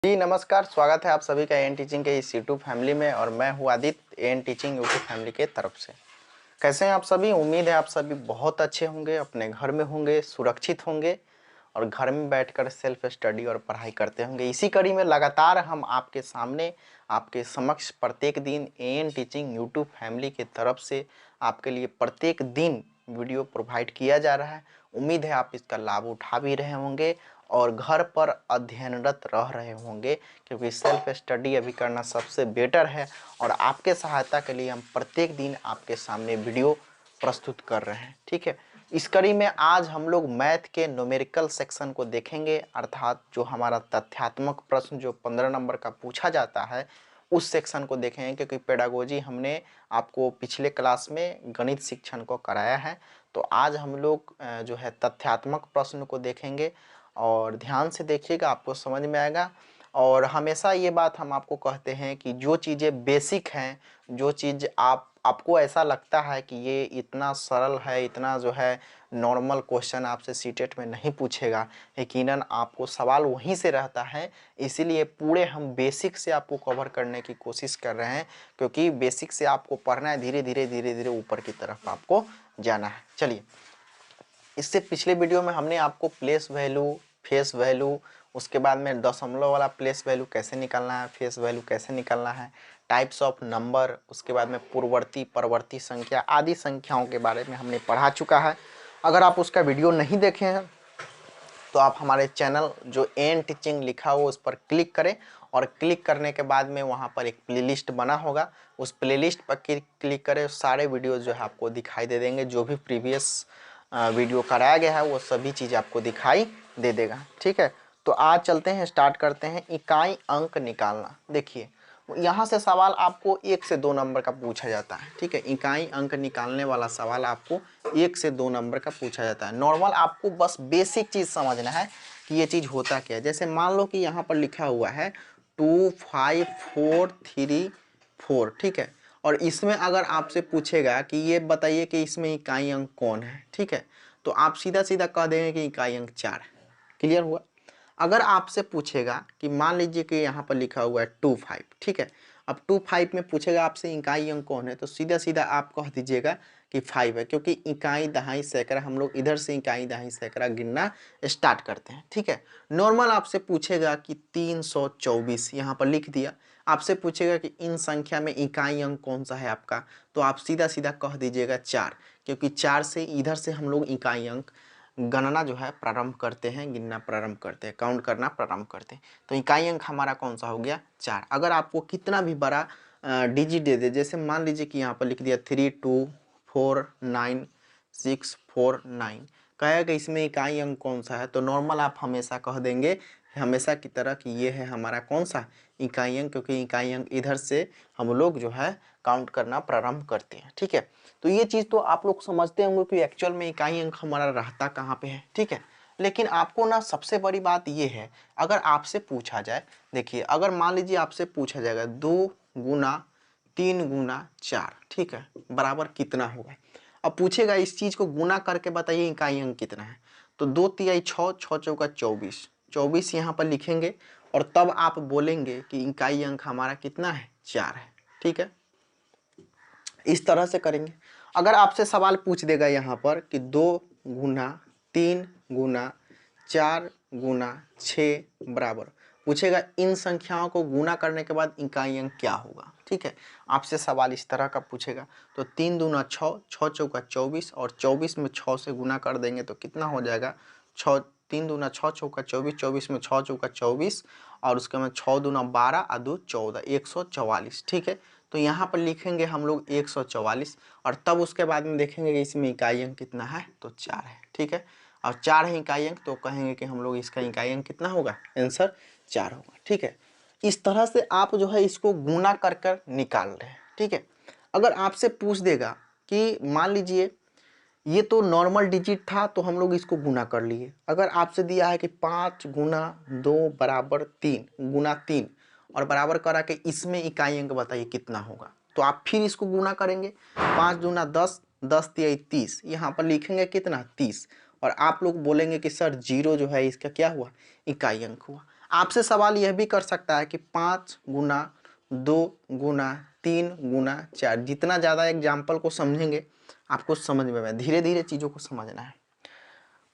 जी नमस्कार, स्वागत है आप सभी का एएन टीचिंग के इस यूट्यूब फैमिली में। और मैं हूँ Aditya, AN teaching YouTube family के तरफ से। कैसे हैं आप सभी? उम्मीद है आप सभी बहुत अच्छे होंगे, अपने घर में होंगे, सुरक्षित होंगे और घर में बैठकर सेल्फ स्टडी और पढ़ाई करते होंगे। इसी कड़ी में लगातार हम आपके सामने, आपके समक्ष प्रत्येक दिन एएन टीचिंग यूट्यूब फैमिली की तरफ से आपके लिए प्रत्येक दिन वीडियो प्रोवाइड किया जा रहा है। उम्मीद है आप इसका लाभ उठा भी रहे होंगे और घर पर अध्ययनरत रह रहे होंगे, क्योंकि सेल्फ स्टडी अभी करना सबसे बेटर है। और आपके सहायता के लिए हम प्रत्येक दिन आपके सामने वीडियो प्रस्तुत कर रहे हैं। ठीक है, इस कड़ी में आज हम लोग मैथ के न्यूमेरिकल सेक्शन को देखेंगे, अर्थात जो हमारा तथ्यात्मक प्रश्न जो 15 नंबर का पूछा जाता है उस सेक्शन को देखेंगे। क्योंकि पेडागोजी हमने आपको पिछले क्लास में गणित शिक्षण को कराया है, तो आज हम लोग जो है तथ्यात्मक प्रश्न को देखेंगे। और ध्यान से देखिएगा, आपको समझ में आएगा। और हमेशा ये बात हम आपको कहते हैं कि जो चीज़ें बेसिक हैं, जो चीज़ आपको ऐसा लगता है कि ये इतना सरल है, इतना जो है नॉर्मल क्वेश्चन आपसे सीटेट में नहीं पूछेगा, यकीनन आपको सवाल वहीं से रहता है। इसीलिए पूरे हम बेसिक से आपको कवर करने की कोशिश कर रहे हैं, क्योंकि बेसिक से आपको पढ़ना है, धीरे धीरे ऊपर की तरफ आपको जाना है। चलिए, इससे पिछले वीडियो में हमने आपको प्लेस वैल्यू, फेस वैल्यू, उसके बाद में दशमलव वाला प्लेस वैल्यू कैसे निकालना है, फेस वैल्यू कैसे निकालना है, टाइप्स ऑफ नंबर, उसके बाद में पूर्ववर्ती परवर्ती संख्या आदि संख्याओं के बारे में हमने पढ़ा चुका है। अगर आप उसका वीडियो नहीं देखे हैं तो आप हमारे चैनल जो एएन टीचिंग लिखा हो उस पर क्लिक करें, और क्लिक करने के बाद में वहाँ पर एक प्लेलिस्ट बना होगा, उस प्लेलिस्ट पर क्लिक करें। सारे वीडियो जो है आपको दिखाई दे देंगे, जो भी प्रीवियस वीडियो कराया गया है वो सभी चीज़ आपको दिखाई दे देगा। ठीक है, तो आज चलते हैं, स्टार्ट करते हैं इकाई अंक निकालना। देखिए, यहाँ से सवाल आपको 1 से 2 नंबर का पूछा जाता है। ठीक है, इकाई अंक निकालने वाला सवाल आपको 1 से 2 नंबर का पूछा जाता है। नॉर्मल आपको बस बेसिक चीज़ समझना है कि ये चीज़ होता क्या है। जैसे मान लो कि यहाँ पर लिखा हुआ है 2 5 4 3 4। ठीक है, और इसमें अगर आपसे पूछेगा कि ये बताइए कि इसमें इकाई अंक कौन है, ठीक है, तो आप सीधा सीधा कह देंगे कि इकाई अंक 4 है। क्लियर हुआ? अगर आपसे पूछेगा कि मान लीजिए कि यहाँ पर लिखा हुआ है 2 5, ठीक है, अब 2 5 में पूछेगा आपसे इकाई अंक कौन है, तो सीधा सीधा आप कह दीजिएगा कि 5 है, क्योंकि इकाई दहाई सैकड़ा हम लोग इधर से इकाई दहाई सैकड़ा गिनना स्टार्ट करते हैं। ठीक है, नॉर्मल आपसे पूछेगा कि 324, यहाँ पर लिख दिया। आपसे पूछेगा कि इन संख्या में इकाई अंक कौन सा है आपका, तो आप सीधा सीधा कह दीजिएगा 4, क्योंकि 4 से इधर से हम लोग इकाई अंक गणना जो है प्रारंभ करते हैं, गिनना प्रारंभ करते हैं, काउंट करना प्रारंभ करते हैं। तो इकाई अंक हमारा कौन सा हो गया? 4। अगर आपको कितना भी बड़ा डिजिट दे दे, जैसे मान लीजिए कि यहाँ पर लिख दिया 3 2 4 9 6 4 9, कहेगा इसमें इकाई अंक कौन सा है, तो नॉर्मल आप हमेशा कह देंगे हमेशा की तरह कि ये है हमारा कौन सा इकाई अंक, क्योंकि इकाई अंक इधर से हम लोग जो है काउंट करना प्रारंभ करते हैं। ठीक है, तो ये चीज़ तो आप लोग समझते होंगे कि एक्चुअल में इकाई अंक हमारा रहता कहाँ पे है। ठीक है, लेकिन आपको ना सबसे बड़ी बात ये है, अगर आपसे पूछा जाए, देखिए अगर मान लीजिए आपसे पूछा जाएगा 2 गुना 3 गुना 4, ठीक है, बराबर कितना होगा। अब पूछेगा इस चीज़ को गुना करके बताइए इकाई अंक कितना है, तो 2 तिहाई 6, 6 चौका 24, 24 यहाँ पर लिखेंगे और तब आप बोलेंगे कि इकाई अंक हमारा कितना है? 4 है। ठीक है, इस तरह से करेंगे। अगर आपसे सवाल पूछ देगा यहाँ पर कि 2 गुना 3 गुना 4 गुना 6 बराबर, पूछेगा इन संख्याओं को गुना करने के बाद इकाई अंक क्या होगा। ठीक है, आपसे सवाल इस तरह का पूछेगा, तो 3 दूना 6, 6 चौका 24, और 24 में 6 से गुना कर देंगे तो कितना हो जाएगा? 6 3 दूना 6 चौका 24, 24 में 6 चौका 24, और उसके में 6 दूना 12 और 2 14, 144। ठीक है, तो यहाँ पर लिखेंगे हम लोग 144, और तब उसके बाद में देखेंगे कि इसमें इकाई अंक कितना है, तो 4 है। ठीक है, और 4 है इकाई अंक, तो कहेंगे कि हम लोग इसका इकाई अंक कितना होगा? आंसर 4 होगा। ठीक है, इस तरह से आप जो है इसको गुना कर कर निकाल रहे हैं। ठीक है, अगर आपसे पूछ देगा कि मान लीजिए ये तो नॉर्मल डिजिट था तो हम लोग इसको गुना कर लिए, अगर आपसे दिया है कि 5 गुना 2 बराबर 3 गुना 3 और बराबर करा के इसमें इकाई अंक बताइए कितना होगा, तो आप फिर इसको गुना करेंगे। 5 दूना 10, 10 तिहाई 30, यहाँ पर लिखेंगे कितना? 30, और आप लोग बोलेंगे कि सर जीरो जो है इसका क्या हुआ? इकाई अंक हुआ। आपसे सवाल यह भी कर सकता है कि 5 गुना 2 गुना 3 गुना 4, जितना ज़्यादा एग्जाम्पल को समझेंगे आपको समझ में आए, धीरे धीरे चीज़ों को समझना है।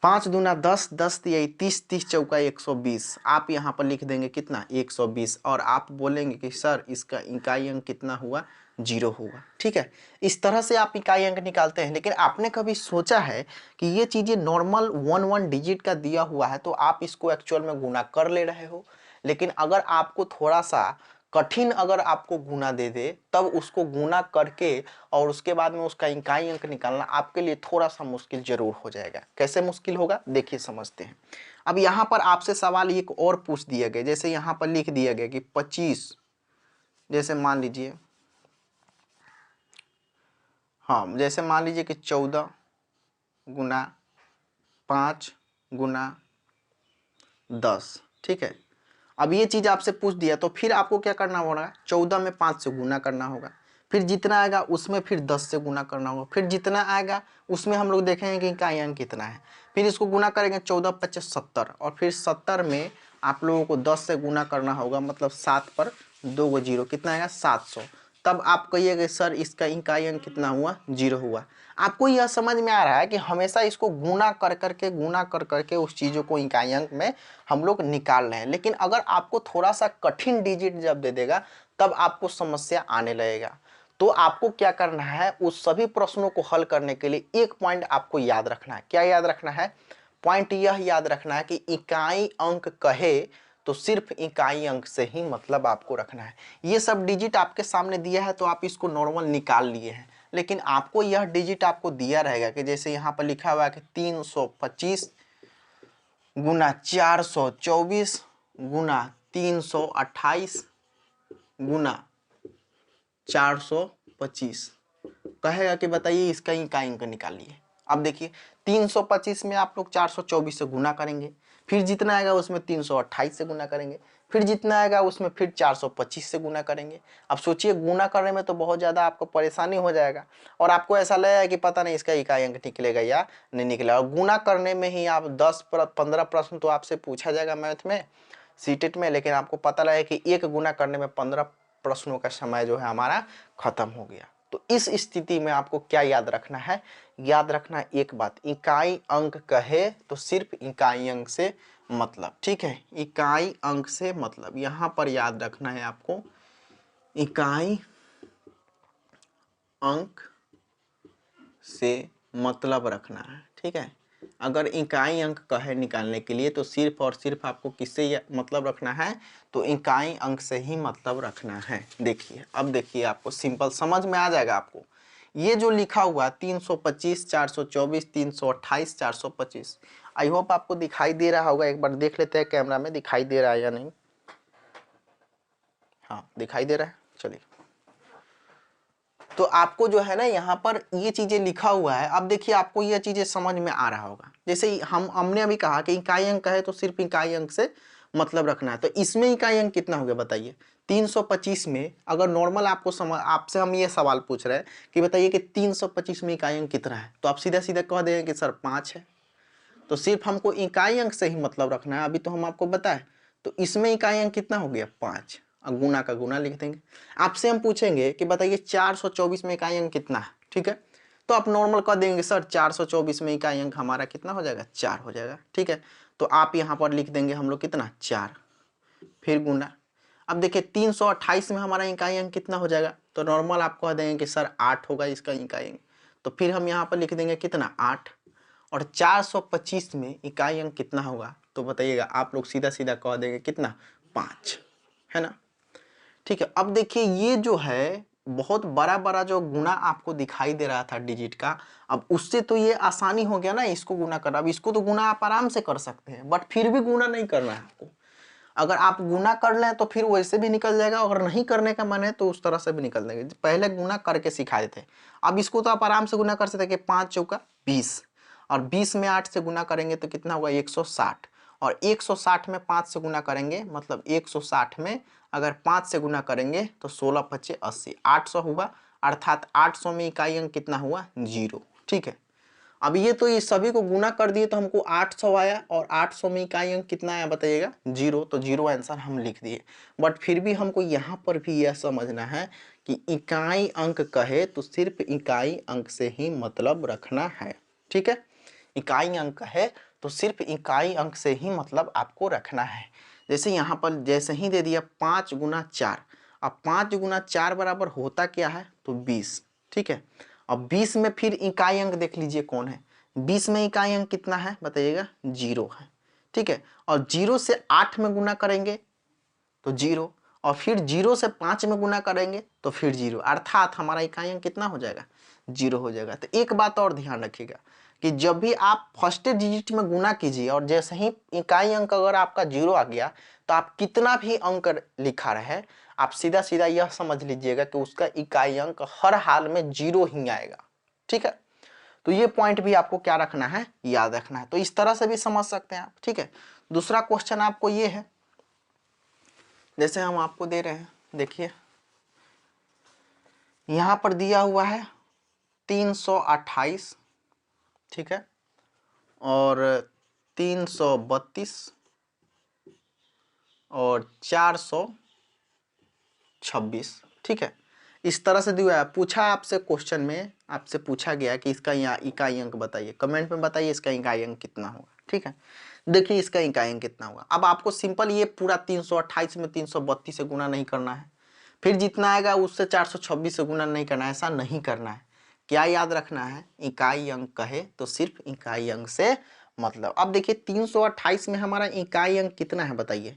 5 दूना 10, 10 तिया 30, 30 चौका 120, आप यहाँ पर लिख देंगे कितना 120, और आप बोलेंगे कि सर इसका इकाई अंक कितना हुआ, 0 हुआ। ठीक है, इस तरह से आप इकाई अंक निकालते हैं। लेकिन आपने कभी सोचा है कि ये चीज़ें नॉर्मल 1 डिजिट का दिया हुआ है तो आप इसको एक्चुअल में गुना कर ले रहे हो, लेकिन अगर आपको थोड़ा सा कठिन अगर आपको गुना दे दे तब उसको गुना करके और उसके बाद में उसका इकाई अंक निकालना आपके लिए थोड़ा सा मुश्किल जरूर हो जाएगा। कैसे मुश्किल होगा देखिए, समझते हैं। अब यहाँ पर आपसे सवाल एक और पूछ दिया गया, जैसे यहाँ पर लिख दिया गया कि 25, जैसे मान लीजिए, हाँ जैसे मान लीजिए कि 14 गुना 5 गुना 10। ठीक है, अब ये चीज आपसे पूछ दिया तो फिर आपको क्या करना होगा, 14 में 5 से गुना करना होगा, फिर जितना आएगा उसमें फिर 10 से गुना करना होगा, फिर जितना आएगा उसमें हम लोग देखेंगे कि इकाई अंक कितना है, फिर इसको गुना करेंगे 14 25 70, और फिर 70 में आप लोगों को 10 से गुना करना होगा, मतलब 7 पर 2 गो 0, कितना आएगा 700। तब आप कहिएगा सर इसका इकाई अंक कितना हुआ, 0 हुआ। आपको यह समझ में आ रहा है कि हमेशा इसको गुना कर करके उस चीज़ों को इकाई अंक में हम लोग निकाल रहे हैं। लेकिन अगर आपको थोड़ा सा कठिन डिजिट जब दे देगा तब आपको समस्या आने लगेगा। तो आपको क्या करना है, उस सभी प्रश्नों को हल करने के लिए एक पॉइंट आपको याद रखना है। क्या याद रखना है, पॉइंट यह याद रखना है कि इकाई अंक कहे तो सिर्फ इकाई अंक से ही मतलब आपको रखना है। ये सब डिजिट आपके सामने दिया है तो आप इसको नॉर्मल निकाल लिए हैं, लेकिन आपको यह डिजिट आपको दिया रहेगा कि जैसे यहाँ पर लिखा हुआ है कि 325 गुना 424 गुना 328 गुना 425, कहेगा कि बताइए इसका इकाई अंक निकालिए। अब देखिए 325 में आप लोग 424 से गुना करेंगे, फिर जितना आएगा उसमें 328 से गुना करेंगे, फिर जितना आएगा उसमें फिर 425 से गुना करेंगे। अब सोचिए गुना करने में तो बहुत ज़्यादा आपको परेशानी हो जाएगा और आपको ऐसा लगेगा कि पता नहीं इसका इकाई अंक निकलेगा या नहीं निकलेगा। और गुना करने में ही आप 10-15 प्रश्न तो आपसे पूछा जाएगा मैथ में, सीटेट में, लेकिन आपको पता लगे कि एक गुना करने में 15 प्रश्नों का समय जो है हमारा खत्म हो गया। तो इस स्थिति में आपको क्या याद रखना है, याद रखना एक बात, इकाई अंक कहे तो सिर्फ इकाई अंक से मतलब। ठीक है, इकाई अंक से मतलब, यहां पर याद रखना है आपको, इकाई अंक से मतलब रखना है। ठीक है, अगर इकाई अंक कहे निकालने के लिए तो सिर्फ और सिर्फ आपको किससे मतलब रखना है, तो इकाई अंक से ही मतलब रखना है। देखिए, अब देखिए आपको सिंपल समझ में आ जाएगा। आपको ये जो लिखा हुआ 325 424 328 425, आई होप आपको दिखाई दे रहा होगा। एक बार देख लेते हैं कैमरा में दिखाई दे रहा है या नहीं। हाँ दिखाई दे रहा है, चलिए। तो आपको जो है ना यहाँ पर ये चीजें लिखा हुआ है। अब देखिए आपको ये चीजें समझ में आ रहा होगा। जैसे हमने अभी कहा कि इकाई अंक है तो सिर्फ इकाई अंक से मतलब रखना है, तो इसमें इकाई अंक कितना हो गया बताइए। 325 में अगर नॉर्मल आपको आपसे हम ये सवाल पूछ रहे हैं कि बताइए कि 325 में इकाई अंक कितना है, तो आप सीधा सीधा कह देंगे कि सर 5 है। तो सिर्फ हमको इकाई अंक से ही मतलब रखना है, अभी तो हम आपको बताएं। तो इसमें इकाई अंक कितना हो गया 5, और गुना का गुना लिख देंगे। आपसे हम पूछेंगे कि बताइए 424 में इकाई अंक कितना है, ठीक है, तो आप नॉर्मल कह देंगे सर 424 में इकाई अंक हमारा कितना हो जाएगा, 4 हो जाएगा। ठीक है, तो आप यहाँ पर लिख देंगे हम लोग कितना 4, फिर गुना। अब देखिए 328 में हमारा इकाई अंक कितना हो जाएगा, तो नॉर्मल आप कह देंगे कि सर 8 होगा इसका इकाई अंक, तो फिर हम यहाँ पर लिख देंगे कितना 8। और 425 में इकाई अंक कितना होगा, तो बताइएगा आप लोग सीधा सीधा कह देंगे कितना 5, है ना। ठीक है, अब देखिए ये जो है बहुत बड़ा बड़ा जो गुना आपको दिखाई दे रहा था डिजिट का, अब उससे तो ये आसानी हो गया ना इसको गुना करना। अब इसको तो गुना आप आराम से कर सकते हैं, बट फिर भी गुना नहीं करना है आपको। अगर आप गुना कर लें तो फिर वैसे भी निकल जाएगा, अगर नहीं करने का मन है तो उस तरह से भी निकल जाएगा। पहले गुना करके सिखाए थे, अब इसको तो आप आराम से गुना कर सकते कि 5 चौका 20, और 20 में 8 से गुना करेंगे तो कितना होगा 160, और 160 में 5 से गुना करेंगे मतलब 160 में अगर 5 से गुना करेंगे तो 16 25 80, 800 हुआ, अर्थात 800 में इकाई अंक कितना हुआ 0। ठीक है, अब ये तो ये सभी को गुना कर दिए तो हमको 800 आया, और 800 में इकाई अंक कितना आया बताइएगा, 0, तो 0 आंसर हम लिख दिए। बट फिर भी हमको यहाँ पर भी यह समझना है कि इकाई अंक कहे तो सिर्फ इकाई अंक से ही मतलब रखना है, ठीक है। इकाई अंक है तो सिर्फ इकाई अंक से ही मतलब आपको रखना है। जैसे यहाँ पर जैसे ही दे दिया 5 गुना 4, अब 5 गुना 4 बराबर होता क्या है, तो 20, ठीक है। अब 20 में फिर इकाई अंक देख लीजिए कौन है, 20 में इकाई अंक कितना है बताइएगा, 0 है, ठीक है। और 0 से 8 में गुना करेंगे तो 0, और फिर 0 से 5 में गुना करेंगे तो फिर 0, अर्थात हमारा इकाई अंक कितना हो जाएगा, 0 हो जाएगा। तो एक बात और ध्यान रखिएगा कि जब भी आप फर्स्ट डिजिट में गुना कीजिए और जैसे ही इकाई अंक अगर आपका 0 आ गया तो आप कितना भी अंक लिखा रहे, आप सीधा सीधा यह समझ लीजिएगा कि उसका इकाई अंक हर हाल में 0 ही आएगा, ठीक है। तो ये पॉइंट भी आपको क्या रखना है, याद रखना है। तो इस तरह से भी समझ सकते हैं आप, ठीक है। दूसरा क्वेश्चन आपको ये है, जैसे हम आपको दे रहे हैं, देखिए यहां पर दिया हुआ है 328, ठीक है, और 332 और 426, ठीक है। इस तरह से दिया है। पूछा आपसे क्वेश्चन में, आपसे पूछा गया कि इसका यहाँ इकाई अंक बताइए, कमेंट में बताइए इसका इकाई अंक कितना होगा, ठीक है। देखिए इसका इकाई अंक कितना होगा। अब आपको सिंपल ये पूरा 328 में 332 से गुना नहीं करना है, फिर जितना आएगा उससे 426 से गुना नहीं करना है, ऐसा नहीं करना है। क्या याद रखना है, इकाई अंक कहे तो सिर्फ इकाई अंक से मतलब। अब देखिए 328 में हमारा इकाई अंक कितना है बताइए,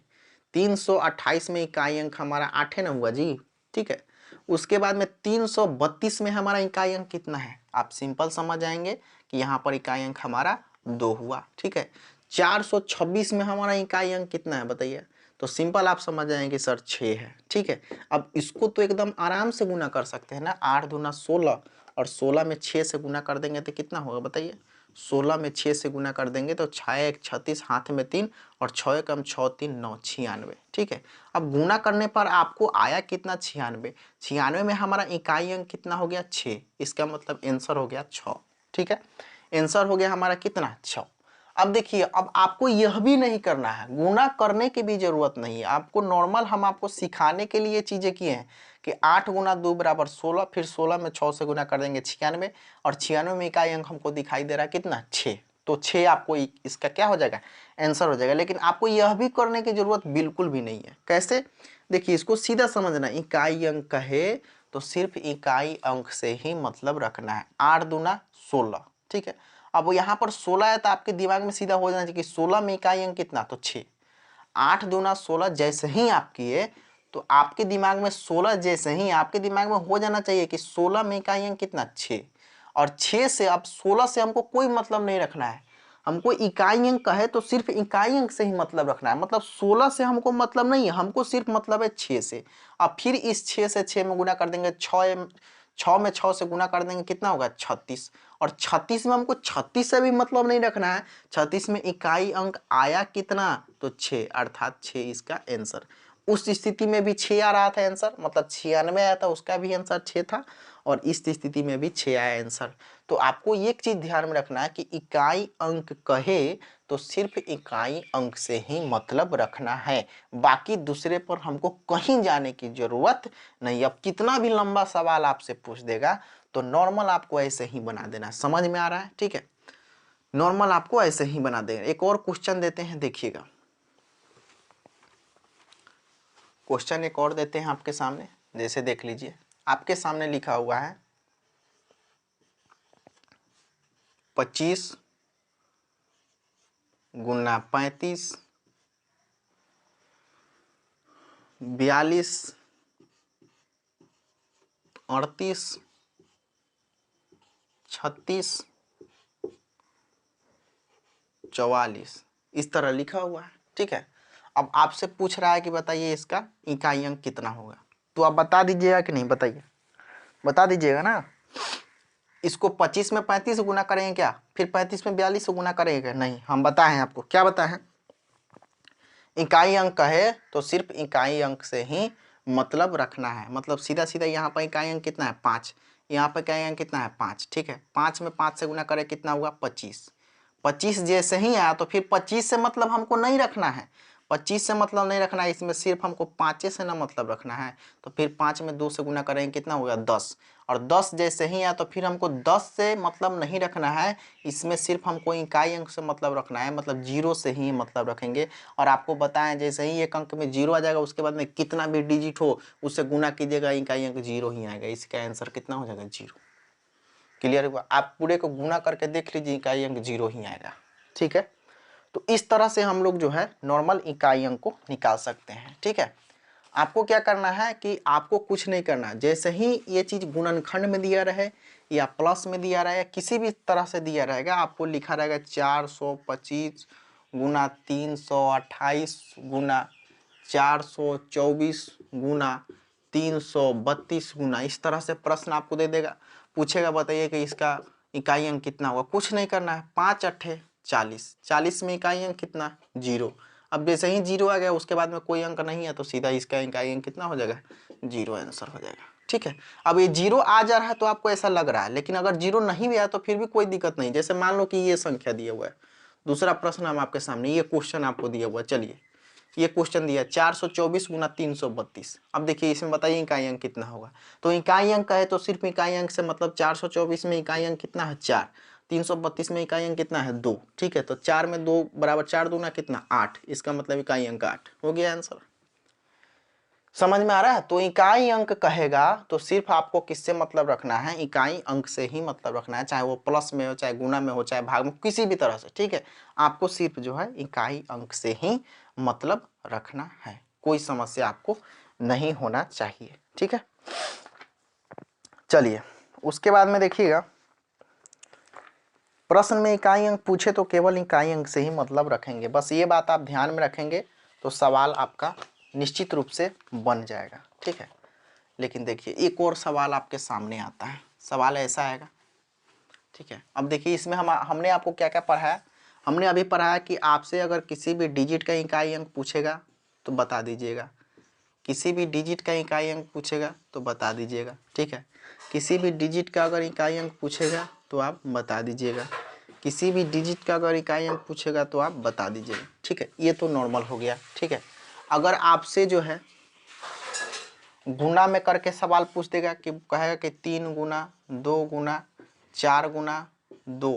328 में इकाई अंक हमारा 8 है ना हुआ जी, ठीक है। उसके बाद में 332 में हमारा इकाई अंक कितना है, आप सिंपल समझ जाएंगे कि यहाँ पर इकाई अंक हमारा 2 हुआ, ठीक है। 426 में हमारा इकाई अंक कितना है बताइए, तो सिंपल आप समझ जाएंगे सर 6 है, ठीक है। अब इसको तो एकदम आराम से गुना कर सकते हैं ना, 8 दूना 16, और 16 में 6 से गुना कर देंगे तो कितना होगा बताइए, 16 में 6 से गुना कर देंगे तो 6 1 36, हाथ में 3, और 6 1 6 3 9 96, ठीक है। अब गुना करने पर आपको आया कितना, 96, 96 में हमारा इकाई अंक कितना हो गया, 6, इसका मतलब आंसर हो गया 6, ठीक है। आंसर हो गया हमारा कितना, 6। अब देखिए अब आपको यह भी नहीं करना है, गुना करने की भी जरूरत नहीं है आपको, नॉर्मल हम आपको सिखाने के लिए चीजें किए हैं कि 8 गुना 2 बराबर 16, फिर 16 में 6 से गुना कर देंगे 96, और 96 में इकाई अंक हमको दिखाई दे रहा है कितना, 6, तो 6 आपको इसका क्या हो जाएगा, आंसर हो जाएगा। लेकिन आपको यह भी करने की जरूरत बिल्कुल भी नहीं है। कैसे, देखिए इसको सीधा समझना, इकाई अंक कहे तो सिर्फ इकाई अंक से ही मतलब रखना है। 8 दूना 16, ठीक है। अब यहाँ पर 16 है तो आपके दिमाग में सीधा हो जाना चाहिए कि 16 में इकाई अंक कितना, तो 6। 8 दूना 16 जैसे ही आप किए तो आपके दिमाग में 16 जैसे ही आपके दिमाग में हो जाना चाहिए कि 16 में इकाई अंक कितना, 6। और 6 से, अब 16 से हमको कोई मतलब नहीं रखना है, हमको इकाई अंक कहे तो सिर्फ इकाई अंक से ही मतलब रखना है। मतलब 16 से हमको मतलब नहीं है, हमको सिर्फ मतलब है 6 से। अब फिर इस 6 से 6 में गुना कर देंगे, 6 में 6 से गुना कर देंगे कितना होगा, 36, और 36 में हमको 36 से भी मतलब नहीं रखना है, 36 में इकाई अंक आया कितना, तो 6, अर्थात 6 इसका आंसर। उस स्थिति में भी 6 आ रहा था आंसर, मतलब 96 आया था, उसका भी आंसर 6 था, और इस स्थिति में भी 6 आया आंसर। तो आपको एक चीज ध्यान में रखना है कि इकाई अंक कहे तो सिर्फ इकाई अंक से ही मतलब रखना है, बाकी दूसरे पर हमको कहीं जाने की जरूरत नहीं। अब कितना भी लंबा सवाल आपसे पूछ देगा तो नॉर्मल आपको ऐसे ही बना देना, समझ में आ रहा है, ठीक है। नॉर्मल आपको ऐसे ही बना देगा। एक और क्वेश्चन देते हैं, देखिएगा क्वेश्चन एक और देते हैं आपके सामने, जैसे देख लीजिए आपके सामने लिखा हुआ है 25 गुना 35 42 38 36 44, इस तरह लिखा हुआ है, ठीक है। अब आपसे पूछ रहा है कि बताइए इसका इकाई अंक कितना होगा, तो आप बता दीजिएगा कि नहीं, बताइए, बता दीजिएगा ना। इसको 25 में 35 से गुना करेंगे क्या, फिर 35 में 42 से गुना करेंगे क्या, नहीं, हम बताए हैं आपको, क्या बताए हैं, इकाई अंक है तो सिर्फ इकाई अंक से ही मतलब रखना है। मतलब सीधा सीधा यहाँ पर इकाई अंक कितना है, 5, यहाँ पे क्या आएगा कितना है 5, ठीक है। 5 में 5 से गुना करें कितना हुआ 25। 25 जैसे ही आया तो फिर 25 से मतलब हमको नहीं रखना है, 25 से मतलब नहीं रखना है, इसमें सिर्फ हमको 5 से ना मतलब रखना है। तो फिर 5 में 2 से गुना करेंगे कितना होगा 10, और 10 जैसे ही आया तो फिर हमको 10 से मतलब नहीं रखना है, इसमें सिर्फ हमको इकाई अंक से मतलब रखना है, मतलब 0 से ही मतलब रखेंगे। और आपको बताएं जैसे ही एक अंक में 0 आ जाएगा उसके बाद में कितना भी डिजिट हो उससे गुना कीजिएगा, इकाई अंक 0 ही आएगा, इसका आंसर कितना हो जाएगा 0। क्लियर हुआ? आप पूरे को गुना करके देख लीजिए, इकाई अंक 0 ही आएगा, ठीक है। तो इस तरह से हम लोग जो है नॉर्मल इकाई अंक को निकाल सकते हैं, ठीक है। आपको क्या करना है कि आपको कुछ नहीं करना, जैसे ही ये चीज गुणनखंड में दिया रहे या प्लस में दिया रहे, किसी भी तरह से दिया रहेगा, आपको लिखा रहेगा 425 गुना 328 गुना 424 गुना 332 गुना, इस तरह से प्रश्न आपको दे देगा, पूछेगा बताइए कि इसका इकाई अंक कितना होगा। कुछ नहीं करना है, 5 अट्ठे 40, 40 में इकाई अंक कितना 0। अब जैसे ही 0 आ गया उसके बाद में कोई अंक नहीं है तो सीधा इसका इकाई अंक कितना हो जाएगा 0 आंसर हो जाएगा, ठीक है। अब ये 0 आ जा रहा है तो आपको ऐसा लग रहा है, लेकिन अगर 0 नहीं भी आया तो फिर भी कोई दिक्कत नहीं। जैसे मान लो कि ये संख्या दिया हुआ है, दूसरा प्रश्न हम आपके सामने, ये क्वेश्चन आपको दिया हुआ है, चलिए ये क्वेश्चन दिया 424 गुना 332। अब देखिए इसमें बताइए इकाई अंक कितना होगा। तो इकाई अंक है तो सिर्फ इकाई अंक से मतलब 424 में इकाई अंक कितना है 4, 332 में इकाई अंक कितना है 2, ठीक है। तो 4 में 2 बराबर 4 दूना कितना 8, इसका मतलब इकाई अंक 8 हो गया आंसर। समझ में आ रहा है? तो इकाई अंक कहेगा तो सिर्फ आपको किससे मतलब रखना है, इकाई अंक से ही मतलब रखना है, चाहे वो प्लस में हो, चाहे गुना में हो, चाहे भाग में, किसी भी तरह से, ठीक है। आपको सिर्फ जो है इकाई अंक से ही मतलब रखना है, कोई समस्या आपको नहीं होना चाहिए, ठीक है। चलिए उसके बाद में देखिएगा, प्रश्न में इकाई अंक पूछे तो केवल इकाई अंक से ही मतलब रखेंगे, बस ये बात आप ध्यान में रखेंगे तो सवाल आपका निश्चित रूप से बन जाएगा, ठीक है। लेकिन देखिए एक और सवाल आपके सामने आता है, सवाल ऐसा आएगा, ठीक है। अब देखिए इसमें हमने आपको क्या क्या पढ़ाया, हमने अभी पढ़ाया कि आपसे अगर किसी भी डिजिट का इकाई अंक पूछेगा तो बता दीजिएगा, किसी भी डिजिट का इकाई अंक पूछेगा तो बता दीजिएगा, ठीक है। किसी भी डिजिट का अगर इकाई अंक पूछेगा तो आप बता दीजिएगा, किसी भी डिजिट का अगर इकाई अंक पूछेगा तो आप बता दीजिएगा, ठीक है। ये तो नॉर्मल हो गया, ठीक है। अगर आपसे जो है गुना में करके सवाल पूछ देगा कि कहेगा कि 3 गुना 2 गुना 4 गुना 2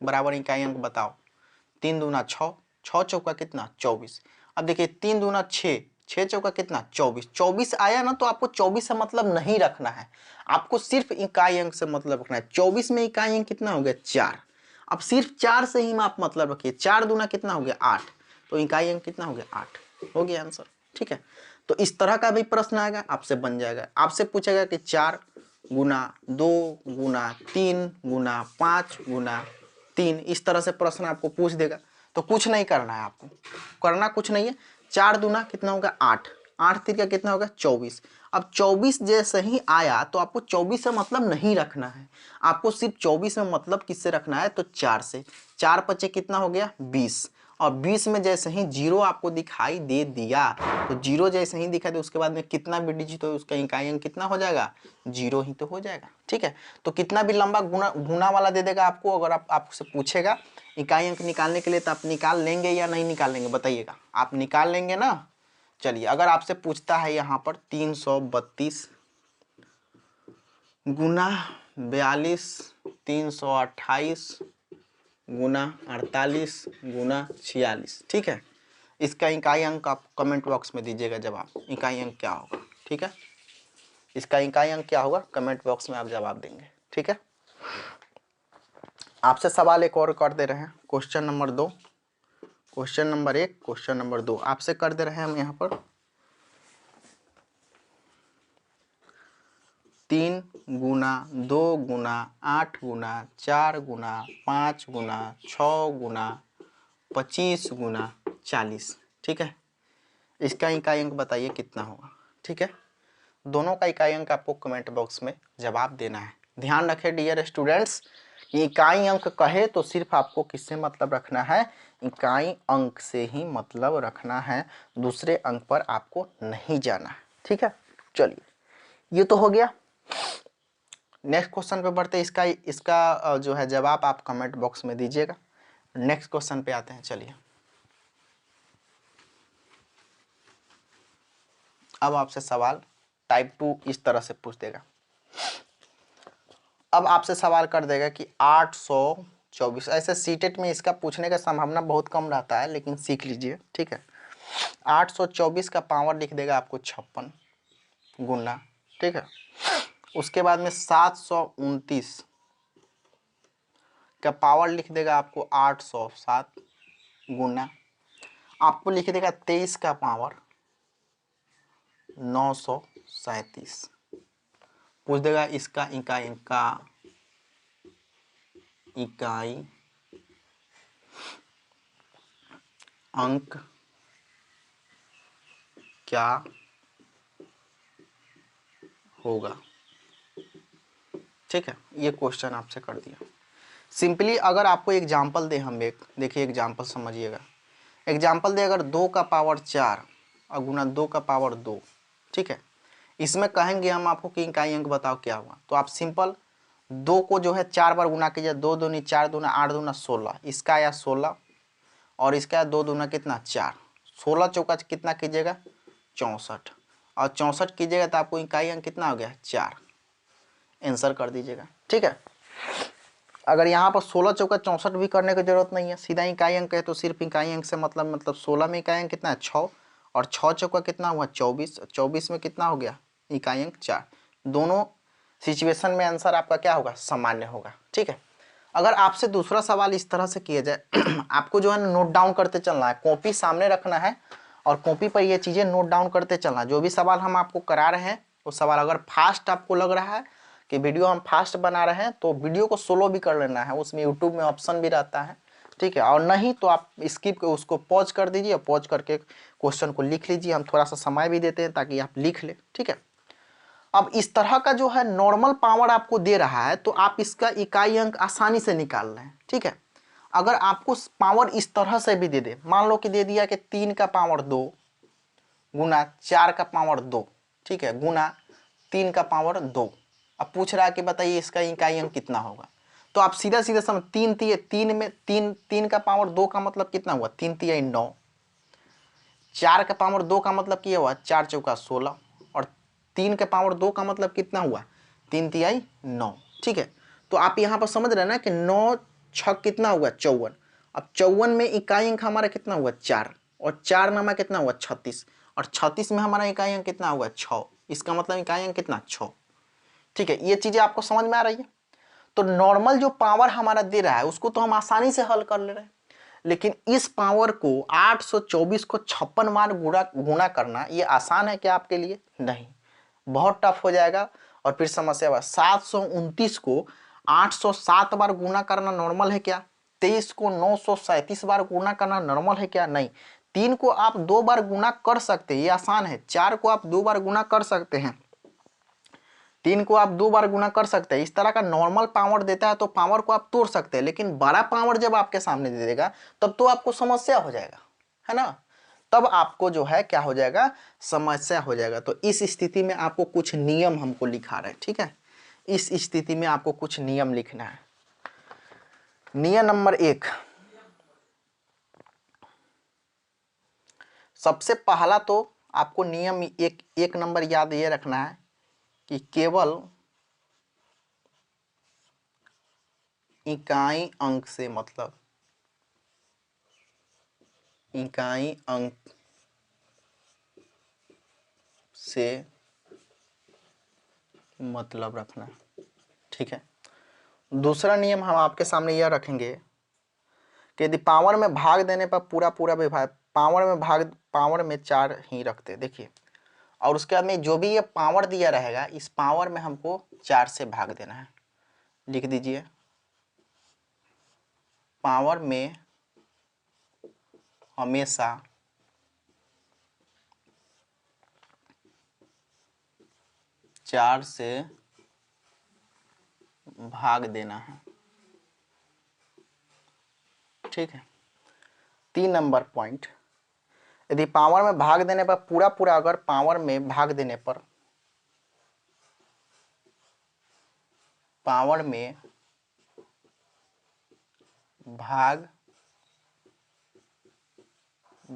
बराबर इकाई अंक बताओ, 3 दूना 6, 6 चौका कितना 24। अब देखिए 3 दूना 6, 6 चौका कितना 24, 24 आया ना तो आपको 24 से मतलब नहीं रखना है, आपको सिर्फ इकाई अंक से मतलब रखना है। 24 में इकाई अंक कितना हो गया 4, अब सिर्फ 4 से ही आप मतलब रखिए, 4 दूना कितना हो गया 8, तो इकाई अंक कितना हो गया 8, हो गया आंसर, ठीक है। तो इस तरह का भी प्रश्न आएगा, आपसे बन जाएगा, आपसे पूछेगा कि 4 गुना 2 गुना 3 गुना 5 गुना 3, इस तरह से प्रश्न आपको पूछ देगा। तो कुछ नहीं करना है, आपको करना कुछ नहीं है, 4 दूना कितना होगा 8, 8 तिरका कितना होगा 24। अब 24 जैसे ही आया तो आपको 24 से मतलब नहीं रखना है, आपको सिर्फ 24 में मतलब किससे रखना है तो 4 से, 4 पचे कितना हो गया 20, और 20 में जैसे ही 0 आपको दिखाई दे दिया तो 0 जैसे ही दिखाई दे उसके बाद में कितना भी डिजिट हो उसका इकाई अंक कितना हो जाएगा 0 ही तो हो जाएगा, ठीक है। तो कितना भी लंबा गुना वाला दे देगा आपको, अगर आपसे पूछेगा इकाई अंक निकालने के लिए तो आप निकाल लेंगे या नहीं निकाल लेंगे बताइएगा, आप निकाल लेंगे ना। चलिए अगर आपसे पूछता है यहाँ पर 332 गुना 42 328 गुना 48 गुना 46, ठीक है। इसका इकाई अंक आप कमेंट बॉक्स में दीजिएगा जवाब, इकाई अंक क्या होगा, ठीक है। इसका इकाई अंक क्या होगा कमेंट बॉक्स में आप जवाब देंगे, ठीक है। आपसे सवाल एक और कर दे रहे हैं, question number 2, question number 1, question number 2 आपसे कर दे रहे हैं हम यहाँ पर। 3 गुना 2 गुना 8 गुना 4 गुना 5 गुना 6 गुना 25 गुना 40, ठीक है। इसका इकाई अंक बताइए कितना होगा, ठीक है। दोनों का इकाई अंक आपको कमेंट बॉक्स में जवाब देना है। ध्यान रखें डियर स्टूडेंट्स, इकाई अंक कहे तो सिर्फ आपको किससे मतलब रखना है, इकाई अंक से ही मतलब रखना है, दूसरे अंक पर आपको नहीं जाना है, ठीक है। चलिए ये तो हो गया। नेक्स्ट क्वेश्चन पे बढ़ते हैं। इसका जो है जवाब आप कमेंट बॉक्स में दीजिएगा। नेक्स्ट क्वेश्चन पे आते हैं। चलिए अब आपसे सवाल टाइप 2 इस तरह से पूछ देगा। अब आपसे सवाल कर देगा कि 824, ऐसे सीटेट में इसका पूछने का संभावना बहुत कम रहता है, लेकिन सीख लीजिए, ठीक है। 824 का पावर लिख देगा आपको 56 गुना, ठीक है। उसके बाद में 729 का पावर लिख देगा आपको 807 गुना, आपको लिख देगा 23 का पावर 937। पूछ देगा इसका इकाई अंक क्या होगा, ठीक है। ये क्वेश्चन आपसे कर दिया। सिंपली अगर आपको एग्जाम्पल दे, हम एक देखिए एग्जाम्पल समझिएगा। एग्जाम्पल दे अगर 2 का पावर 4 और गुना 2 का पावर 2, ठीक है। इसमें कहेंगे हम आपको कि इकाई अंक बताओ क्या हुआ, तो आप सिंपल 2 को जो है 4 बार गुना कीजिए। 2 दूनी 4 दूना 8 दूना 16, इसका आया 16 और इसका 2 दूना कितना 4, 16 चौका कितना कीजिएगा 64, और 64 कीजिएगा तो आपको इकाई अंक कितना हो गया 4। आंसर कर दीजिएगा, ठीक है। अगर यहाँ पर 16 चौका 64 भी करने की जरूरत नहीं है, सीधा इकाई अंक है तो सिर्फ इकाई अंक से मतलब 16 में इकाई अंक कितना है 6, और 6 चौका कितना हुआ 24, 24 में कितना हो गया इकाई अंक 4। दोनों सिचुएशन में आंसर आपका क्या होगा सामान्य होगा, ठीक है। अगर आपसे दूसरा सवाल इस तरह से किया जाए आपको जो है नोट डाउन करते चलना है, कॉपी सामने रखना है और कॉपी पर ये चीज़ें नोट डाउन करते चलना है। जो भी सवाल हम आपको करा रहे हैं वो सवाल अगर फास्ट आपको लग रहा है कि वीडियो हम फास्ट बना रहे हैं तो वीडियो को स्लो भी कर लेना है, उसमें यूट्यूब में ऑप्शन भी रहता है, ठीक है। और नहीं तो आप स्किप उसको पॉज कर दीजिए, पॉज करके क्वेश्चन को लिख लीजिए। हम थोड़ा सा समय भी देते हैं ताकि आप लिख ले, ठीक है। अब इस तरह का जो है नॉर्मल पावर आपको दे रहा है तो आप इसका इकाई अंक आसानी से निकाल रहे हैं, ठीक है। अगर आपको पावर इस तरह से भी दे दे, मान लो कि दे दिया कि 3 का पावर 2 गुना 4 का पावर 2, ठीक है, गुना 3 का पावर 2। अब पूछ रहा है कि बताइए इसका इकाई अंक कितना होगा, तो आप सीधा सीधा समझ 3 में 3 का पावर 2 का मतलब कितना हुआ 3 तिया 9, 4 का पावर 2 का मतलब क्या हुआ 4 चौका 16, और 3 का पावर 2 का मतलब कितना हुआ 3 तिहाई 9, ठीक है। तो आप यहाँ पर समझ रहे हैं ना कि 9 छक कितना हुआ 54। अब 54 में इकाई अंक हमारा कितना हुआ 4, और 4 में हमारा कितना हुआ 36, और 36 में हमारा इकाई अंक कितना हुआ 6। इसका मतलब इकाई अंक कितना 6, ठीक है। ये चीजें आपको समझ में आ रही है। तो नॉर्मल जो पावर हमारा दे रहा है उसको तो हम आसानी से हल कर ले रहे हैं, लेकिन इस पावर को 824 को 56 बार गुणा करना ये आसान है क्या आपके लिए? नहीं, बहुत टफ हो जाएगा। और फिर समस्या हुआ 729 को 807 बार गुणा करना नॉर्मल है क्या? 23 को 937 बार गुणा करना नॉर्मल है क्या? नहीं। 3 को आप 2 बार गुणा कर सकते हैं, ये आसान है। 4 को आप 2 बार गुणा कर सकते हैं, 3 को आप 2 बार गुणा कर सकते हैं। इस तरह का नॉर्मल पावर देता है तो पावर को आप तोड़ सकते हैं, लेकिन बड़ा पावर जब आपके सामने दे देगा तब तो आपको समस्या हो जाएगा, है ना। तब आपको जो है क्या हो जाएगा समस्या हो जाएगा। तो इस स्थिति में आपको कुछ नियम हमको लिखा रहे हैं, ठीक है। इस स्थिति में आपको कुछ नियम लिखना है। नियम नंबर 1, सबसे पहला तो आपको नियम एक नंबर याद ये रखना है कि केवल इकाई अंक से मतलब इकाई अंक से मतलब रखना, ठीक है। दूसरा नियम हम आपके सामने यह रखेंगे कि यदि पावर में भाग देने पर पूरा विभाग पावर में 4 ही रखते, देखिए। और उसके बाद में जो भी ये पावर दिया रहेगा इस पावर में हमको 4 से भाग देना है। लिख दीजिए पावर में हमेशा 4 से भाग देना है, ठीक है। 3 नंबर पॉइंट, यदि पावर में भाग देने पर पूरा अगर पावर में भाग देने पर पावर में भाग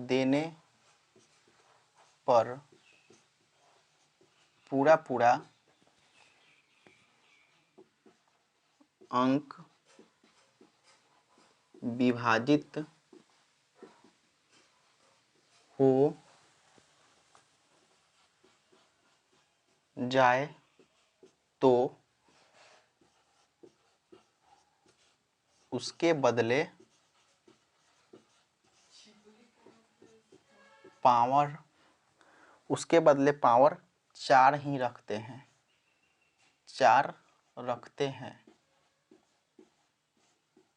देने पर पूरा पूरा अंक विभाजित हो जाए तो उसके बदले पावर चार ही रखते हैं, चार रखते हैं।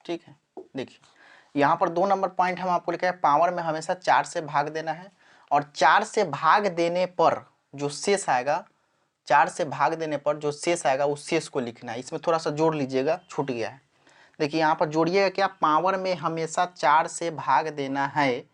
ठीक है, देखिए यहाँ पर 2 नंबर पॉइंट हम आपको लिखा है, पावर में हमेशा 4 से भाग देना है और 4 से भाग देने पर जो शेष आएगा, 4 से भाग देने पर जो शेष आएगा उस शेष को लिखना है। इसमें थोड़ा सा जोड़ लीजिएगा, छूट गया है। देखिए यहाँ पर जोड़िएगा क्या, पावर में हमेशा 4 से भाग देना है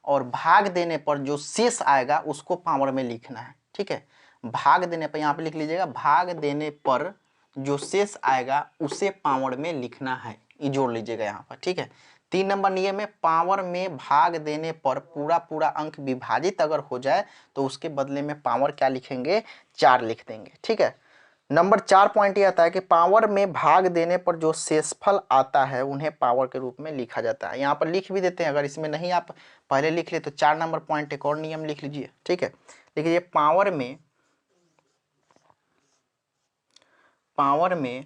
और भाग देने पर जो शेष आएगा उसको पावर में लिखना है। ठीक है, भाग देने पर यहाँ पे लिख लीजिएगा, भाग देने पर जो शेष आएगा उसे पावर में लिखना है, ये जोड़ लीजिएगा यहाँ पर। ठीक है, 3 नंबर नियम में पावर में भाग देने पर पूरा पूरा अंक विभाजित अगर हो जाए तो उसके बदले में पावर क्या लिखेंगे, 4 लिख देंगे। ठीक है, नंबर 4 पॉइंट ये आता है कि पावर में भाग देने पर जो शेषफल आता है उन्हें पावर के रूप में लिखा जाता है। यहाँ पर लिख भी देते हैं, अगर इसमें नहीं आप पहले लिख ले तो 4 नंबर पॉइंट एक और नियम लिख लीजिए। ठीक है, देखिए पावर में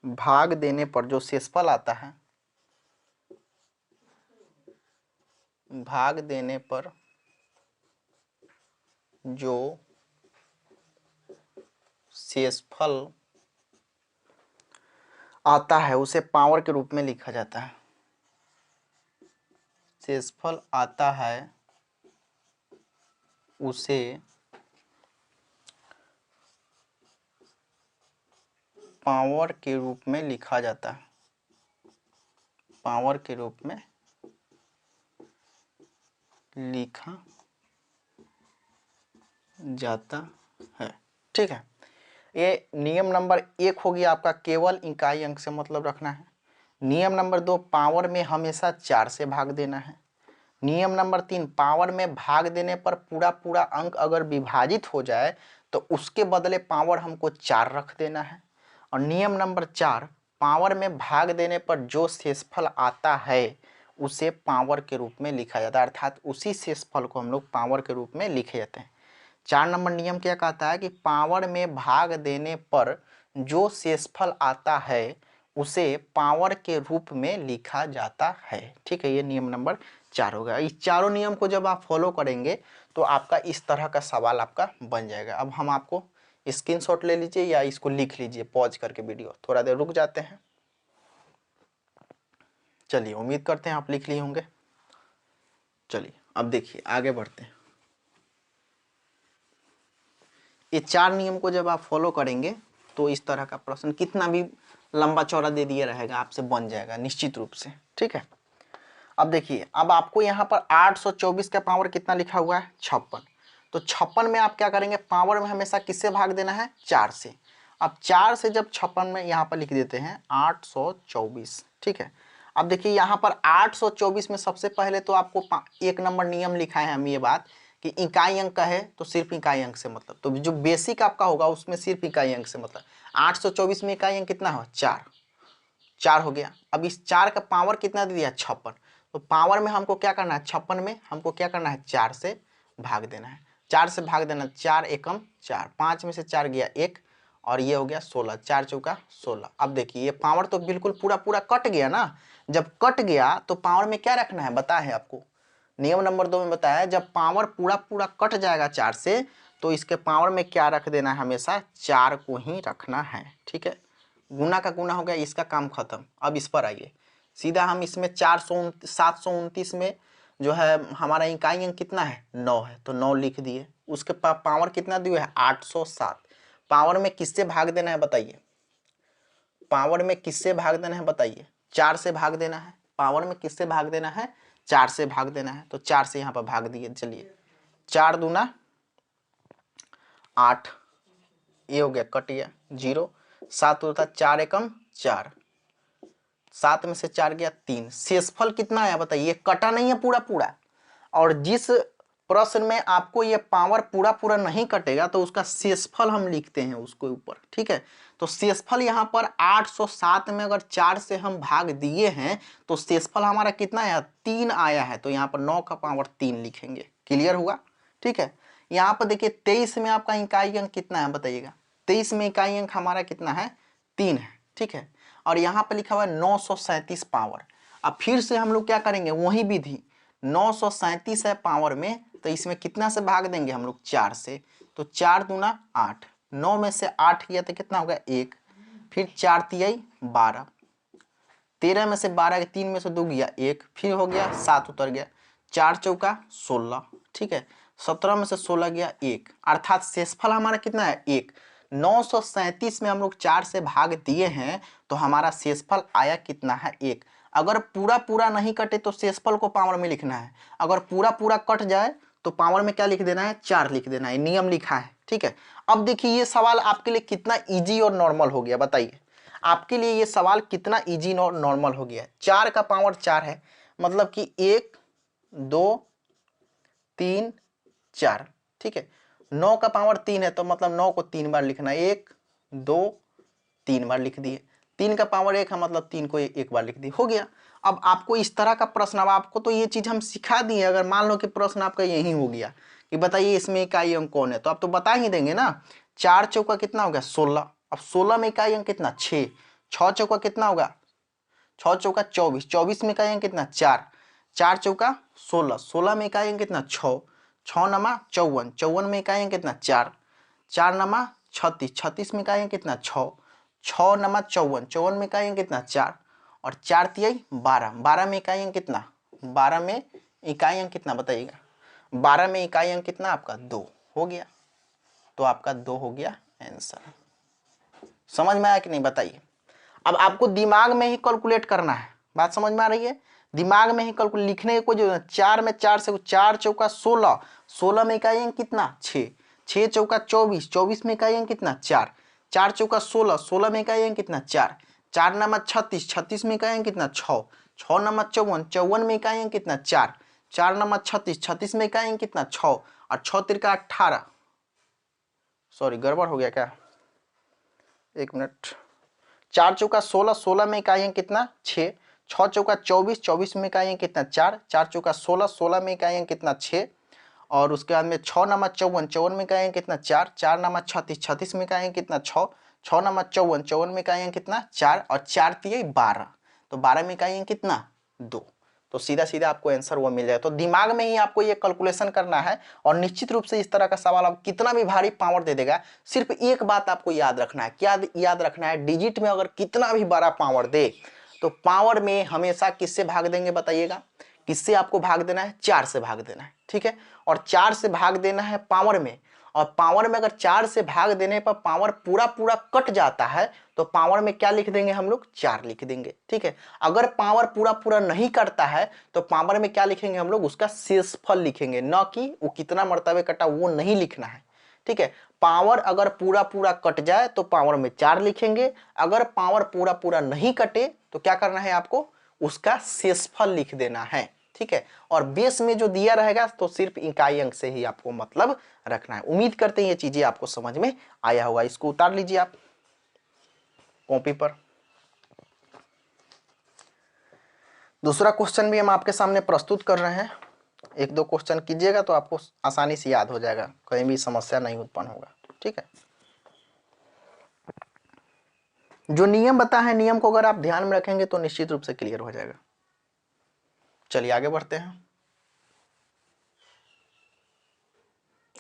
भाग देने पर जो शेषफल आता है, भाग देने पर जो शेषफल आता है उसे पावर के रूप में लिखा जाता है। शेषफल आता है उसे पावर के रूप में लिखा जाता है, पावर के रूप में लिखा जाता है। ठीक है, ये नियम नंबर 1 हो गया आपका, केवल इकाई अंक से मतलब रखना है। नियम नंबर 2, पावर में हमेशा 4 से भाग देना है। नियम नंबर 3, पावर में भाग देने पर पूरा पूरा अंक अगर विभाजित हो जाए तो उसके बदले पावर हमको 4 रख देना है। और नियम नंबर 4, पावर में भाग देने पर जो शेषफल आता है उसे पावर के रूप में लिखा जाता है, अर्थात उसी शेषफल को हम लोग पावर के रूप में लिखे जाते हैं। 4 नंबर नियम क्या कहता है कि पावर में भाग देने पर जो शेषफल आता है उसे पावर के रूप में लिखा जाता है। ठीक है, ये नियम नंबर 4 होगा। इस चारों नियम को जब आप फॉलो करेंगे तो आपका इस तरह का सवाल आपका बन जाएगा। अब हम आपको स्क्रीनशॉट ले लीजिए या इसको लिख लीजिए, पॉज करके वीडियो थोड़ा देर रुक जाते हैं। चलिए, उम्मीद करते हैं आप लिख लिए होंगे। चलिए अब देखिए आगे बढ़ते हैं। ये 4 नियम को जब आप फॉलो करेंगे तो इस तरह का प्रश्न कितना भी लंबा चौड़ा दे दिया रहेगा आपसे बन जाएगा निश्चित रूप से। ठीक है, अब देखिए, अब आपको यहाँ पर 824 का पावर कितना लिखा हुआ है, 56। तो 56 में आप क्या करेंगे, पावर में हमेशा किससे भाग देना है, 4 से। अब 4 से जब 56 में यहाँ पर लिख देते हैं 824। ठीक है, अब देखिए यहाँ पर 824 में सबसे पहले तो आपको 1 नंबर नियम लिखा है हम ये बात कि इकाई अंक का है तो सिर्फ इकाई अंक से मतलब, तो जो बेसिक आपका होगा उसमें सिर्फ इकाई अंक से मतलब। 824 में इकाई अंक कितना हो, 4 हो गया। अब इस 4 का पावर कितना दे दिया, 56। तो पावर में हमको क्या करना है, 56 में हमको क्या करना है, 4 से भाग देना है। 4 से भाग देना, 4 एकम 4, 5 में से 4 गया 1 और ये हो गया 16, 4 चौका 16। अब देखिए ये पावर तो बिल्कुल पूरा पूरा कट गया ना। जब कट गया तो पावर में क्या रखना है, बताया है आपको नियम नंबर 2 में बताया, जब पावर पूरा पूरा कट जाएगा 4 से तो इसके पावर में क्या रख देना है, हमेशा 4 को ही रखना है। ठीक है, गुना का गुना हो गया, इसका काम खत्म। अब इस पर आइए, सीधा हम इसमें 729 में जो है हमारा इकाई अंक कितना है, 9 है, तो 9 लिख दिए। उसके पावर कितना दिए है, 807। पावर में किससे भाग देना है बताइए, पावर में किससे भाग देना है बताइए, 4 से भाग देना है। पावर में किससे भाग देना है, 4 से भाग देना है, तो 4 से यहाँ पर भाग दिए। चलिए 4 दूना 8, ये हो गया कट गया 0, 7 होता 4 एकम 4, 7 में से 4 गया 3, शेषफल कितना आया बताइए, कटा नहीं है पूरा पूरा। और जिस प्रश्न में आपको ये पावर पूरा पूरा नहीं कटेगा तो उसका शेषफल हम लिखते हैं उसके ऊपर, ठीक है। तो शेषफल यहाँ पर 807 में अगर 4 से हम भाग दिए हैं तो शेषफल हमारा कितना आया, 3 आया है, तो यहाँ पर 9 का पावर 3 लिखेंगे। क्लियर हुआ, ठीक है। यहाँ पर देखिए 23 में आपका इकाई अंक कितना है बताइएगा, 23 में इकाई अंक हमारा कितना है, 3 है, ठीक है। और यहाँ पर लिखा हुआ है 937 पावर। अब फिर से हम लोग क्या करेंगे, वही विधि, 937 है पावर में, तो इसमें कितना से भाग देंगे हम लोग, 4 से, तो 4 दूना 8, 9 में से 8 किया तो कितना होगा 1, फिर 4 तियाई 12, 13 में से 12 3 में से 2 गया 1, फिर हो गया 7 उतर गया, 4 चौका 16, ठीक है, 17 में से 16 गया 1, अर्थात शेषफल हमारा कितना है 1। 937 में हम लोग 4 से भाग दिए हैं तो हमारा शेषफल आया कितना है 1। अगर पूरा पूरा नहीं कटे तो शेषफल को पावर में लिखना है, अगर पूरा पूरा कट जाए तो पावर में क्या लिख देना है, 4 लिख देना है, नियम लिखा है, ठीक है। अब देखिए ये सवाल आपके लिए कितना इजी और नॉर्मल हो गया, बताइए आपके लिए ये सवाल कितना इजी और नॉर्मल हो गया है। 4 का पावर 4 है, मतलब कि 1 2 3 4, ठीक है। 9 का पावर 3 है तो मतलब 9 को 3 बार लिखना है, 1 2 3 बार लिख दिए, 3 का पावर 1 है मतलब 3 को 1 बार लिख दिए, हो गया। अब आपको इस तरह का प्रश्न, अब आपको तो ये चीज हम सिखा दिए, अगर मान लो कि प्रश्न आपका यही हो गया कि बताइए इसमें इकाई अंक कौन है, तो आप तो बता ही देंगे ना। 4 चौका कितना हो गया 16, अब 16 में इकाई अंक कितना 6, 6 चौका कितना होगा 6 चौका 24, 24 में इकाई अंक कितना 4, 4 चौका 16, 16 में इकाई अंक कितना 6, 6 नमा 54, 54 में इकाई अंक कितना 4, 4 नमा 36, 36 में इकाई अंक कितना 6, 6 नमा 54, 54 में इकाई अंक कितना 4, और 4 तियाई 12, 12 में इकाई अंक कितना, 12 में इकाई अंक कितना बताइएगा, 12 में इकाई अंक कितना आपका 2, हो गया, तो आपका 2 हो गया आंसर। समझ में आया कि नहीं बताइए। अब आपको दिमाग में ही कैलकुलेट करना है, बात समझ में आ रही है, दिमाग में ही कैलकुलेट, लिखने की कोई जरूरत, 4 में 4 से 4 चौका 16, 16 में इकाई अंक कितना 6, 6 चौका 24, 24 में इकाई अंक कितना 4, 4 चौका 16, 16 में इकाई अंक कितना 4, 4 नमा 36, 36 में इकाई अंक कितना 6, 6 नमा 54, 54 में इकाई अंक कितना 4, 4 नमा 36, 36 में इकाई अंक कितना 6, और 6 तिरका 18, सॉरी गड़बड़ हो गया क्या, एक मिनट, 4 चौका 16, 16 में इकाई अंक कितना 6, 6 चौका 24, 24 में इकाई अंक कितना 4, 4 चौका 16, 16 में इकाई अंक कितना 6, और उसके बाद में 6 नमा 54, 54 में इकाई अंक कितना 4, 4 नमा 36, 36 में इकाई अंक कितना 6, 6 नमा 54, 54 में इकाई अंक कितना 4, और 4 तिये 12, तो 12 में इकाई अंक कितना 2, तो सीधा सीधा आपको आंसर वो मिल जाएगा। तो दिमाग में ही आपको ये कैलकुलेशन करना है, और निश्चित रूप से इस तरह का सवाल आप कितना भी भारी पावर दे देगा, सिर्फ एक बात आपको याद रखना है, क्या याद रखना है, डिजिट में अगर कितना भी बड़ा पावर दे तो पावर में हमेशा किससे भाग देंगे बताइएगा, किससे आपको भाग देना है, 4 से भाग देना है, ठीक है। और 4 से भाग देना है पावर में, और पावर में अगर 4 से भाग देने पर पावर पूरा पूरा कट जाता है तो पावर में क्या लिख देंगे हम लोग, 4 लिख देंगे, ठीक है। अगर पावर पूरा पूरा नहीं कटता है तो पावर में क्या लिखेंगे हम लोग, उसका शेषफल लिखेंगे, न कि वो कितना मर्तबे कटा वो नहीं लिखना है, ठीक है। पावर अगर पूरा पूरा कट जाए तो पावर में 4 लिखेंगे, अगर पावर पूरा पूरा नहीं कटे तो क्या करना है आपको, उसका शेषफल लिख देना है, ठीक है। और बेस में जो दिया रहेगा तो सिर्फ इकाई अंक से ही आपको मतलब रखना है। उम्मीद करते हैं ये चीजें आपको समझ में आया होगा। इसको उतार लीजिए आप कॉपी पर। दूसरा क्वेश्चन भी हम आपके सामने प्रस्तुत कर रहे हैं, एक दो क्वेश्चन कीजिएगा तो आपको आसानी से याद हो जाएगा, कहीं भी समस्या नहीं उत्पन्न होगा, ठीक है। जो नियम बता है, नियम को अगर आप ध्यान में रखेंगे तो निश्चित रूप से क्लियर हो जाएगा। चलिए आगे बढ़ते हैं,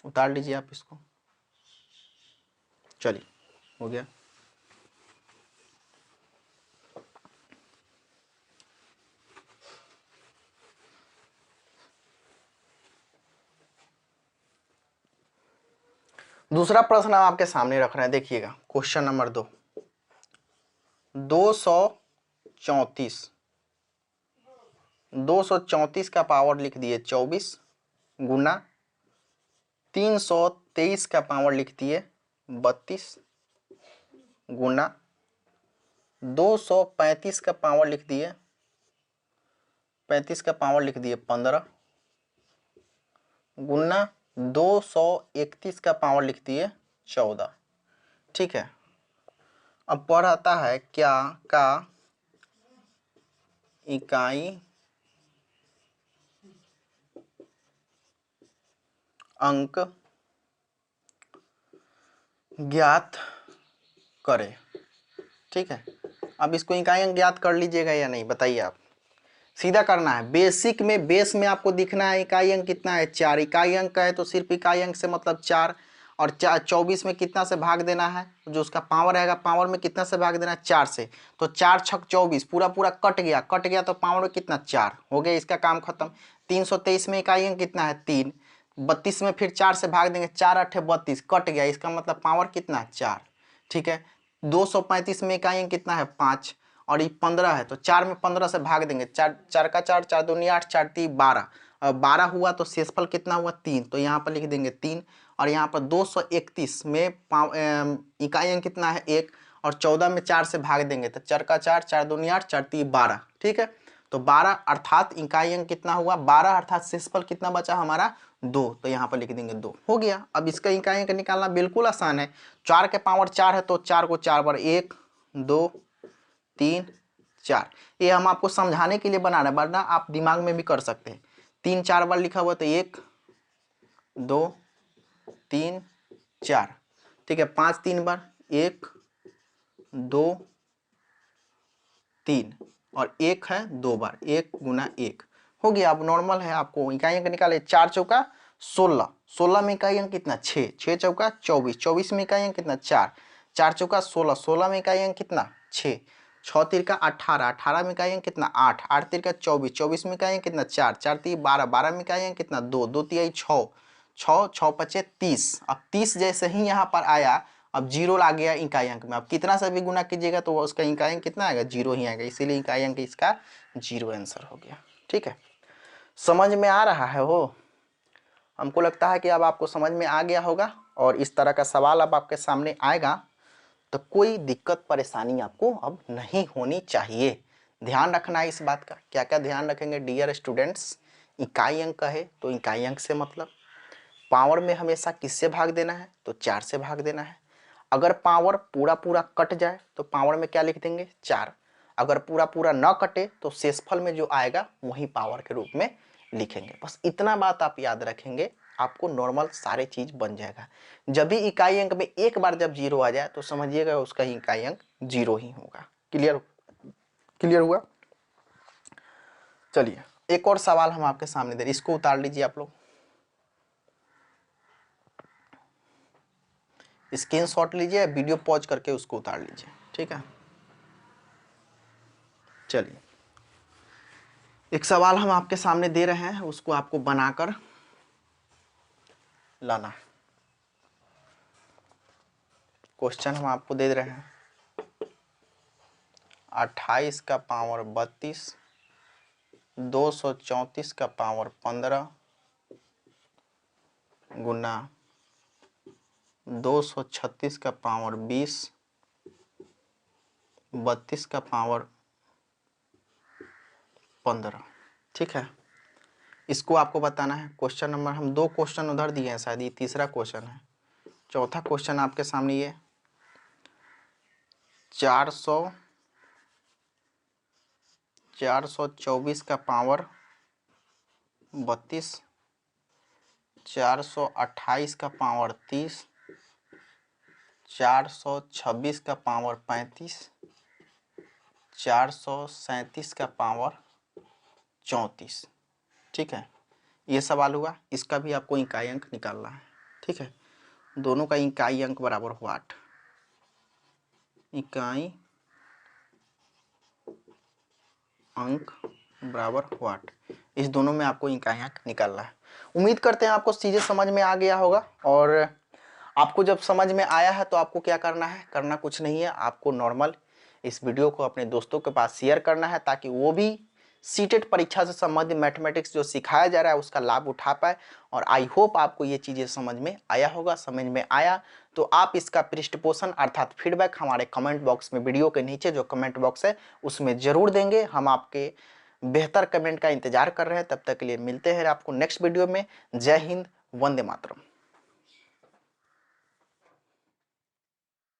उतार लीजिए आप इसको, चलिए हो गया। दूसरा प्रश्न हम आपके सामने रख रहे हैं, देखिएगा क्वेश्चन नंबर 2, 234 का पावर लिख दिए 24 गुना 323 का पावर लिख दिए 32 गुना 235 का पावर लिख दिए, 35 का पावर लिख दिए 15 गुना 231 का पावर लिख दिए 14। ठीक है, अब पर आता है क्या का इकाई अंक ज्ञात करें। ठीक है, अब इसको इकाई अंक ज्ञात कर लीजिएगा या नहीं बताइए आप। सीधा करना है, बेसिक में बेस में आपको दिखना है इकाई अंक कितना है 4। इकाई अंक का है तो सिर्फ इकाई अंक से मतलब 4, और 24 में कितना से भाग देना है, जो उसका पावर रहेगा पावर में कितना से भाग देना है 4 से। तो 4 छक 24 पूरा पूरा कट गया तो पावर में कितना 4 हो गया, इसका काम खत्म। 323 में इकाई अंक कितना है 3, 32 में फिर 4 से भाग देंगे, 4 8 32 कट गया, इसका मतलब पावर कितना है 4। ठीक है, 235 में इकाई अंक कितना है 5 और ये 15 है, तो 4 में 15 से भाग देंगे, 4 4 का 4, 4 दूनी 8, 4 3 12, और 12 हुआ तो शेषफल कितना हुआ 3, तो यहाँ पर लिख देंगे 3। और यहाँ पर 231 में इकाई अंक कितना है 1, और 14 में 4 से भाग देंगे तो 4 का 4, 4 दूनी 8, 4 3 12। ठीक है, तो 12 अर्थात इकाई अंक कितना हुआ 12, अर्थात शेषफल कितना बचा हमारा 2, तो यहाँ पर लिख देंगे 2 हो गया। अब इसका इकाई अंक निकालना बिल्कुल आसान है, 4 के पावर 4 है तो 4 को 4 बार 1 2 3 4, ये हम आपको समझाने के लिए बना रहे हैं, वरना आप दिमाग में भी कर सकते हैं। 3 4 बार लिखा हुआ तो 1 2 3 4। ठीक है, 5 3 बार 1 2 3, और 1 है 2 बार 1 गुना 1 हो गया। अब नॉर्मल है, आपको इकाई अंक निकाले, 4 चौका 16, 16 में इकाई अंक कितना 6, 6 चौका 24, 24 में इकाई अंक कितना 4, 4 चौका 16, 16 में इकाई अंक कितना 6, 6 तिरका 18, 18 में इकाई अंक कितना 8, 8 तिरका 24, 24 में इकाई अंक कितना 4, 4 3 12, 12 में इकाई अंक कितना 2, 2 तिहाई 6, 6 6 पचे 30। अब 30 जैसे ही यहाँ पर आया, अब जीरो आ गया इकाई अंक में, अब कितना से भी गुना कीजिएगा तो उसका इकाई अंक कितना आएगा 0 ही आएगा, इसीलिए इकाई अंक इसका 0 आंसर हो गया। ठीक है, समझ में आ रहा है वो, हमको लगता है कि अब आपको समझ में आ गया होगा, और इस तरह का सवाल अब आपके सामने आएगा तो कोई दिक्कत परेशानी आपको अब नहीं होनी चाहिए। ध्यान रखना है इस बात का। क्या क्या ध्यान रखेंगे डियर स्टूडेंट्स, इकाई अंक है तो इकाई अंक से मतलब, पावर में हमेशा किससे भाग देना है तो 4 से भाग देना है। अगर पावर पूरा पूरा कट जाए तो पावर में क्या लिख देंगे 4, अगर पूरा पूरा न कटे तो शेषफल में जो आएगा वही पावर के रूप में लिखेंगे। बस इतना बात आप याद रखेंगे, आपको नॉर्मल सारे चीज बन जाएगा। जब भी इकाई अंक में एक बार जब 0 आ जाए तो समझिएगा उसका इकाई अंक 0 ही होगा। क्लियर क्लियर हुआ। चलिए एक और सवाल हम आपके सामने दे रहे, इसको उतार लीजिए आप लोग, स्क्रीनशॉट लीजिए, वीडियो पॉज करके उसको उतार लीजिए। ठीक है, चलिए एक सवाल हम आपके सामने दे रहे हैं, उसको आपको बनाकर लाना है। क्वेश्चन हम आपको दे रहे हैं 28 का पावर 32, 234 का पावर 15 गुना 236 का पावर 20, 32 का पावर 15। ठीक है, इसको आपको बताना है। क्वेश्चन नंबर, हम 2 क्वेश्चन उधर दिए हैं, शायद ये तीसरा क्वेश्चन है। चौथा क्वेश्चन आपके सामने ये 424 का पावर 32, 428 का पावर 30, 426 का पावर 35, 437 का पावर 34। ठीक है, ये सवाल हुआ, इसका भी आपको इकाई अंक निकालना है। ठीक है, दोनों का इकाई अंक बराबर हुआ 8, इकाई अंक बराबर हुआ 8, इस दोनों में आपको इकाई अंक निकालना है। उम्मीद करते हैं आपको चीजें समझ में आ गया होगा, और आपको जब समझ में आया है तो आपको क्या करना है, करना कुछ नहीं है, आपको नॉर्मल इस वीडियो को अपने दोस्तों के पास शेयर करना है ताकि वो भी सीटेट परीक्षा से संबंधित मैथमेटिक्स जो सिखाया जा रहा है उसका लाभ उठा पाए। और आई होप आपको ये चीज़ें समझ में आया होगा। समझ में आया तो आप इसका पृष्ठपोषण अर्थात फीडबैक हमारे कमेंट बॉक्स में, वीडियो के नीचे जो कमेंट बॉक्स है उसमें ज़रूर देंगे। हम आपके बेहतर कमेंट का इंतजार कर रहे हैं। तब तक के लिए मिलते हैं आपको नेक्स्ट वीडियो में। जय हिंद, वंदे मातरम।